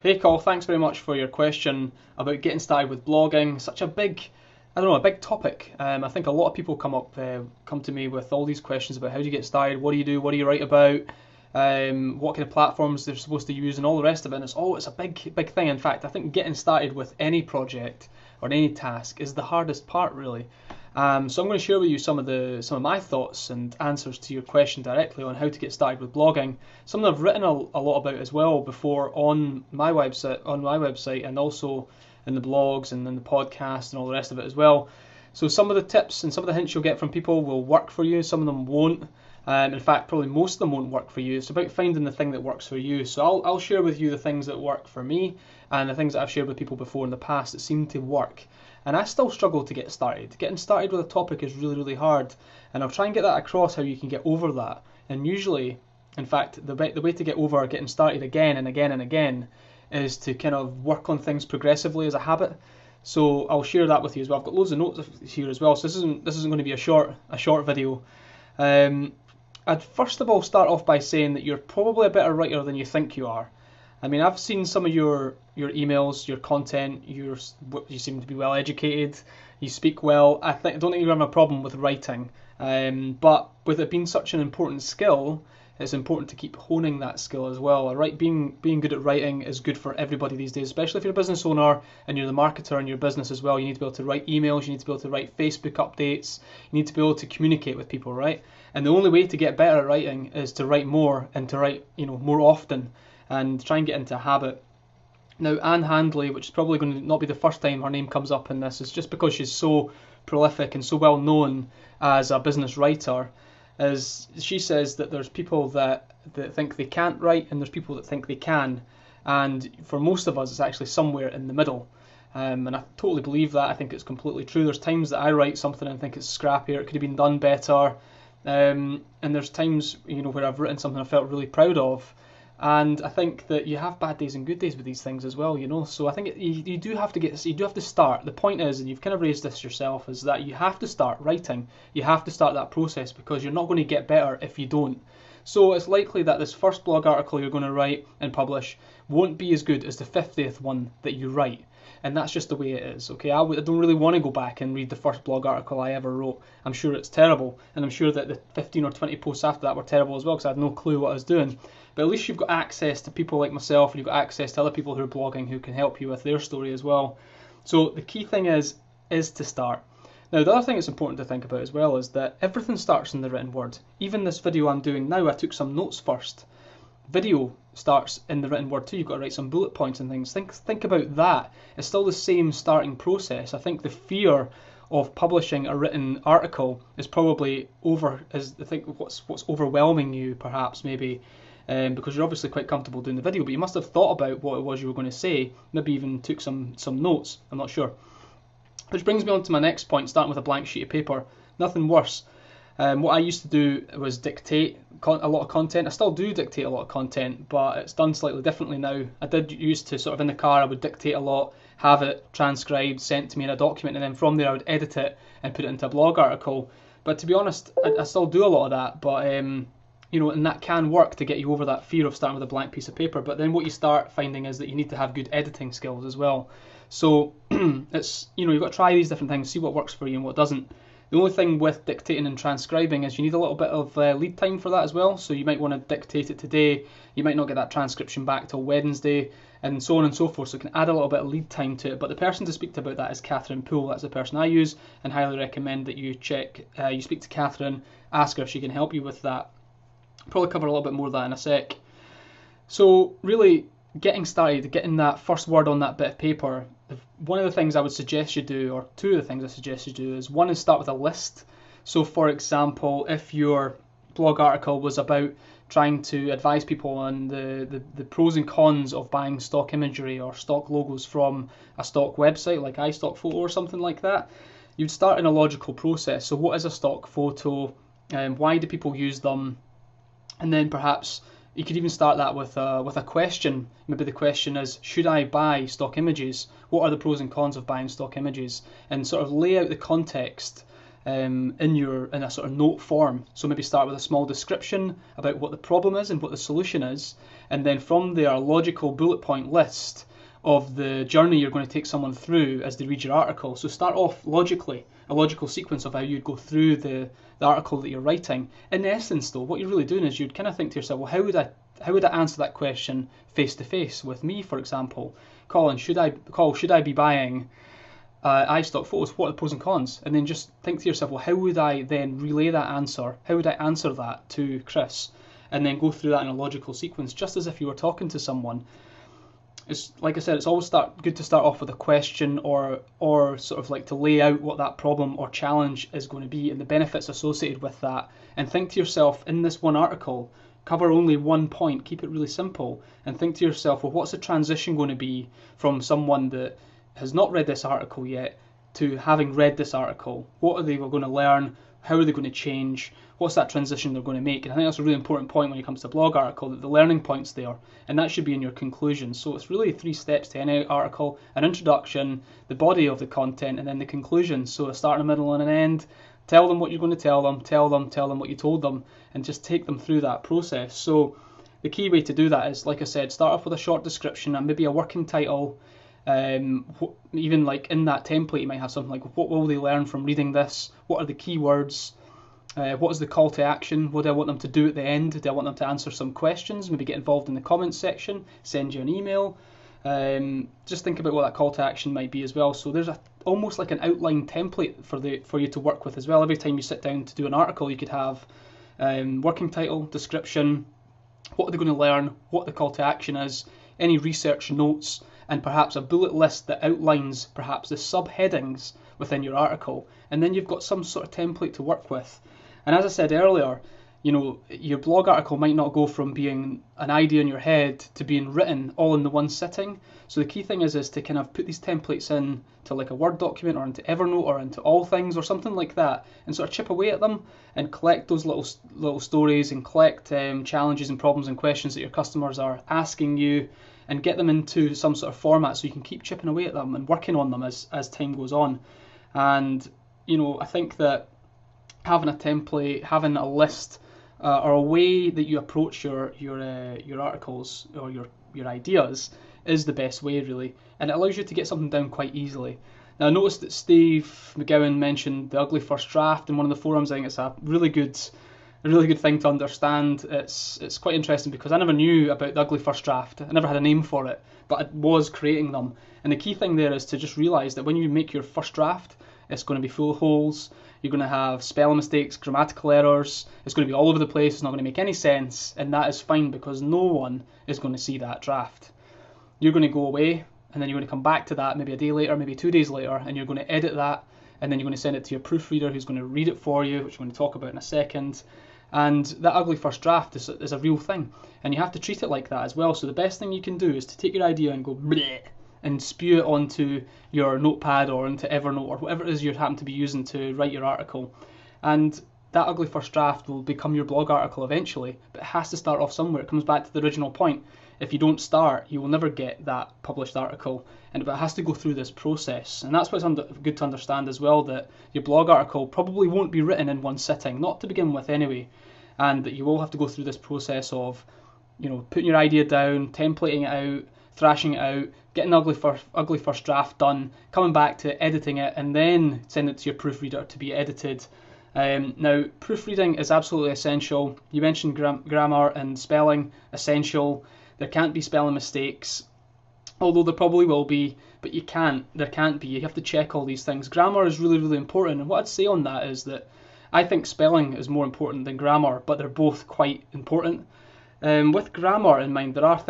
Hey Col, thanks very much for your question about getting started with blogging. Such a big, I don't know, a big topic. I think a lot of people come to me with all these questions about how do you get started, what do you do, what do you write about, what kind of platforms they're supposed to use, and all the rest of it. And it's a big thing. In fact, I think getting started with any project or any task is the hardest part, really. So I'm going to share with you some of my thoughts and answers to your question directly on how to get started with blogging. Something I've written a lot about as well before on my website and also in the blogs and in the podcast and all the rest of it as well. So some of the tips and some of the hints you'll get from people will work for you. Some of them won't. In fact, probably most of them won't work for you. It's about finding the thing that works for you. So I'll share with you the things that work for me and the things that I've shared with people before in the past that seem to work. And I still struggle to get started. Getting started with a topic is really, really hard. And I'll try and get that across how you can get over that. And usually, in fact, the way to get over getting started again and again and again is to kind of work on things progressively as a habit. So I'll share that with you as well. I've got loads of notes here as well. So this isn't going to be a short video. I'd first of all start off by saying that you're probably a better writer than you think you are. I mean, I've seen some of your emails, your content. You seem to be well educated. You speak well. I don't think you have a problem with writing. But with it being such an important skill, it's important to keep honing that skill as well. Right, being good at writing is good for everybody these days, especially if you're a business owner and you're the marketer in your business as well. You need to be able to write emails. You need to be able to write Facebook updates. You need to be able to communicate with people, right? And the only way to get better at writing is to write more and to write, more often and try and get into a habit. Now, Anne Handley, which is probably going to not be the first time her name comes up in this, is just because she's so prolific and so well known as a business writer, as she says that there's people that think they can't write and there's people that think they can. And for most of us, it's actually somewhere in the middle. And I totally believe that. I think it's completely true. There's times that I write something and think it's scrappy or it could have been done better. And there's times, where I've written something I felt really proud of. And I think that you have bad days and good days with these things as well, So I think you do have to start. The point is, and you've kind of raised this yourself, is that you have to start writing. You have to start that process because you're not going to get better if you don't. So it's likely that this first blog article you're going to write and publish won't be as good as the 50th one that you write. And that's just the way it is, okay? I don't really want to go back and read the first blog article I ever wrote. I'm sure it's terrible, and I'm sure that the 15 or 20 posts after that were terrible as well because I had no clue what I was doing. But at least you've got access to people like myself, and you've got access to other people who are blogging who can help you with their story as well. So the key thing is to start. Now, the other thing that's important to think about as well is that everything starts in the written word. Even this video I'm doing now, I took some notes first. Video starts in the written word too. You've got to write some bullet points and things. Think about that. It's still the same starting process. I think the fear of publishing a written article is probably what's overwhelming you, perhaps, maybe, because you're obviously quite comfortable doing the video, but you must have thought about what it was you were going to say, maybe even took some notes. I'm not sure. Which brings me on to my next point, starting with a blank sheet of paper. Nothing worse. What I used to do was dictate a lot of content. I still do dictate a lot of content, but it's done slightly differently now. I did used to sort of in the car, I would dictate a lot, have it transcribed, sent to me in a document, and then from there I would edit it and put it into a blog article. But to be honest, I still do a lot of that, but and that can work to get you over that fear of starting with a blank piece of paper. But then what you start finding is that you need to have good editing skills as well. So it's you've got to try these different things, see what works for you and what doesn't. The only thing with dictating and transcribing is you need a little bit of lead time for that as well. So you might want to dictate it today. You might not get that transcription back till Wednesday, and so on and so forth. So it can add a little bit of lead time to it. But the person to speak to about that is Catherine Poole. That's the person I use, and highly recommend that you speak to Catherine, ask her if she can help you with that. Probably cover a little bit more of that in a sec. So really, getting started, getting that first word on that bit of paper, one of the things I would suggest you do, or two of the things I suggest you do, is one is start with a list. So for example, if your blog article was about trying to advise people on the pros and cons of buying stock imagery or stock logos from a stock website like iStockPhoto or something like that, you'd start in a logical process. So what is a stock photo? Why do people use them? And then perhaps you could even start that with a question. Maybe the question is, should I buy stock images? What are the pros and cons of buying stock images? And sort of lay out the context in a sort of note form. So maybe start with a small description about what the problem is and what the solution is, and then from there a logical bullet point list of the journey you're going to take someone through as they read your article. So start off logically, a logical sequence of how you'd go through the article that you're writing. In essence though, what you're really doing is you'd kind of think to yourself, well, how would I answer that question face to face with me, for example? Colin, should I be buying iStock photos? What are the pros and cons? And then just think to yourself, well, how would I then relay that answer? How would I answer that to Chris? And then go through that in a logical sequence, just as if you were talking to someone. It's like I said, it's always good to start off with a question or sort of like to lay out what that problem or challenge is going to be and the benefits associated with that. And think to yourself, in this one article, cover only one point, keep it really simple, and think to yourself, well, what's the transition going to be from someone that has not read this article yet to having read this article? What are they going to learn? How are they going to change? What's that transition they're going to make? And I think that's a really important point when it comes to a blog article, that the learning point's there, and that should be in your conclusion. So it's really 3 steps to any article: an introduction, the body of the content, and then the conclusion. So a start, a middle, and an end. Tell them what you're going to tell them what you told them, and just take them through that process. So the key way to do that is, like I said, start off with a short description and maybe a working title. Even like in that template you might have something like, what will they learn from reading this? What are the key words? What is the call to action? What do I want them to do at the end? Do I want them to answer some questions? Maybe get involved in the comments section, send you an email. Just think about what that call to action might be as well. So there's almost like an outline template for you to work with as well. Every time you sit down to do an article, you could have working title, description, what are they going to learn, what the call to action is, any research notes, and perhaps a bullet list that outlines perhaps the subheadings within your article. And then you've got some sort of template to work with. And as I said earlier, your blog article might not go from being an idea in your head to being written all in the one sitting. So the key thing is to kind of put these templates in to like a Word document or into Evernote or into All Things or something like that, and sort of chip away at them and collect those little stories and collect challenges and problems and questions that your customers are asking you, and get them into some sort of format so you can keep chipping away at them and working on them as time goes on. And I think that having a template, having a list, or a way that you approach your articles or your ideas is the best way, really, and it allows you to get something down quite easily. Now I noticed that Steve McGowan mentioned the ugly first draft in one of the forums. I think it's a really good thing to understand. It's quite interesting because I never knew about the ugly first draft. I never had a name for it, but I was creating them. And the key thing there is to just realise that when you make your first draft, it's going to be full of holes. You're going to have spelling mistakes, grammatical errors. It's going to be all over the place. It's not going to make any sense, and that is fine because no one is going to see that draft. You're going to go away, and then you're going to come back to that maybe a day later, maybe 2 days later, and you're going to edit that, and then you're going to send it to your proofreader who's going to read it for you, which we're going to talk about in a second. And that ugly first draft is a real thing, and you have to treat it like that as well. So the best thing you can do is to take your idea and go bleh, and spew it onto your notepad or into Evernote or whatever it is you happen to be using to write your article. And that ugly first draft will become your blog article eventually, but it has to start off somewhere. It comes back to the original point. If you don't start, you will never get that published article, and it has to go through this process. And that's why it's good to understand as well, that your blog article probably won't be written in one sitting, not to begin with anyway, and that you will have to go through this process of putting your idea down, templating it out, thrashing it out, getting the ugly first draft done, coming back to editing it, and then send it to your proofreader to be edited. Now, proofreading is absolutely essential. You mentioned grammar and spelling, essential. There can't be spelling mistakes, although there probably will be, but there can't be. You have to check all these things. Grammar is really, really important, and what I'd say on that is that I think spelling is more important than grammar, but they're both quite important. With grammar in mind, there are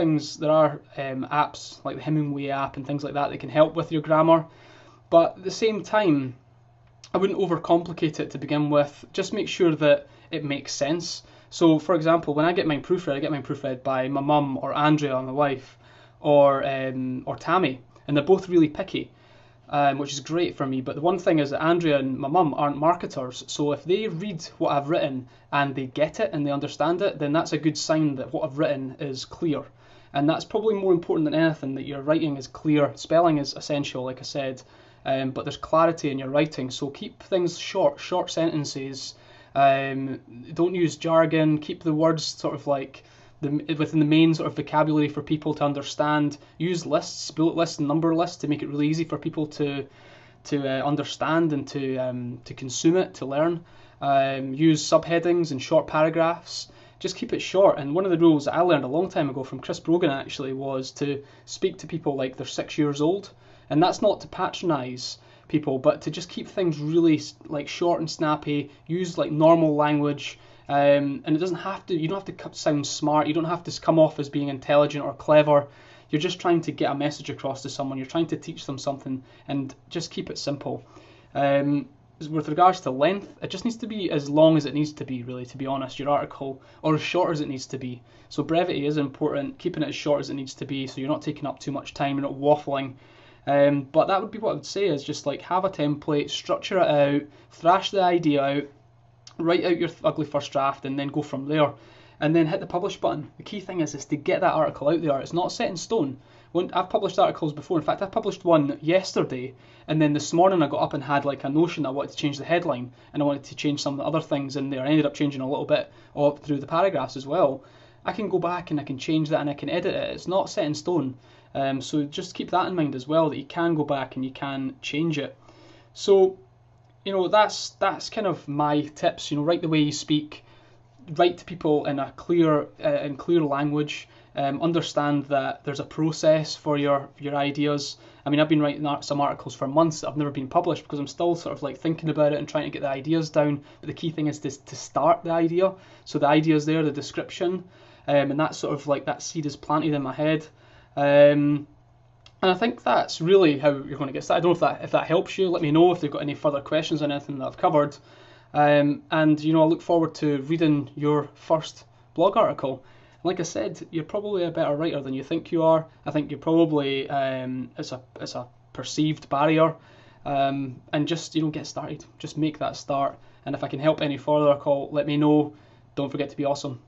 apps like the Hemingway app and things like that can help with your grammar, but at the same time, I wouldn't overcomplicate it to begin with. Just make sure that it makes sense. So, for example, when I get mine proofread, I get mine proofread by my mum or Andrea, my wife, or Tammy, and they're both really picky. Which is great for me, but the one thing is that Andrea and my mum aren't marketers, so if they read what I've written and they get it and they understand it, then that's a good sign that what I've written is clear. And that's probably more important than anything, that your writing is clear. Spelling is essential, like I said, but there's clarity in your writing. So keep things short sentences. Don't use jargon. Keep the words sort of like within the main sort of vocabulary for people to understand. Use lists, bullet lists, and number lists to make it really easy for people to understand and to consume it, to learn. Use subheadings and short paragraphs. Just keep it short. And one of the rules that I learned a long time ago from Chris Brogan actually was to speak to people like they're 6 years old. And that's not to patronize people, but to just keep things really like short and snappy. Use like normal language. And it doesn't have to. You don't have to sound smart. You don't have to come off as being intelligent or clever. You're just trying to get a message across to someone. You're trying to teach them something, and just keep it simple. With regards to length, it just needs to be as long as it needs to be, really, to be honest, your article, or as short as it needs to be. So brevity is important, keeping it as short as it needs to be, so you're not taking up too much time, you're not waffling. But that would be what I would say, is just like have a template, structure it out, thrash the idea out, write out your ugly first draft, and then go from there. And then hit the publish button. The key thing is to get that article out there. It's not set in stone. I've published articles before. In fact, I published one yesterday, and then this morning I got up and had like a notion I wanted to change the headline, and I wanted to change some of the other things in there. I ended up changing a little bit up through the paragraphs as well. I can go back and I can change that and I can edit it. It's not set in stone. So just keep that in mind as well, that you can go back and you can change it. So, that's kind of my tips. Write the way you speak. Write to people in a clear language. Understand that there's a process for your ideas. I mean, I've been writing some articles for months that have never been published because I'm still sort of like thinking about it and trying to get the ideas down. But the key thing is to start the idea. So the idea is there, the description, and that's sort of like that seed is planted in my head. And I think that's really how you're going to get started. I don't know if that helps you. Let me know if you've got any further questions on anything that I've covered. And I look forward to reading your first blog article. Like I said, you're probably a better writer than you think you are. I think you're probably it's a perceived barrier, and just get started. Just make that start. And if I can help any further, let me know. Don't forget to be awesome.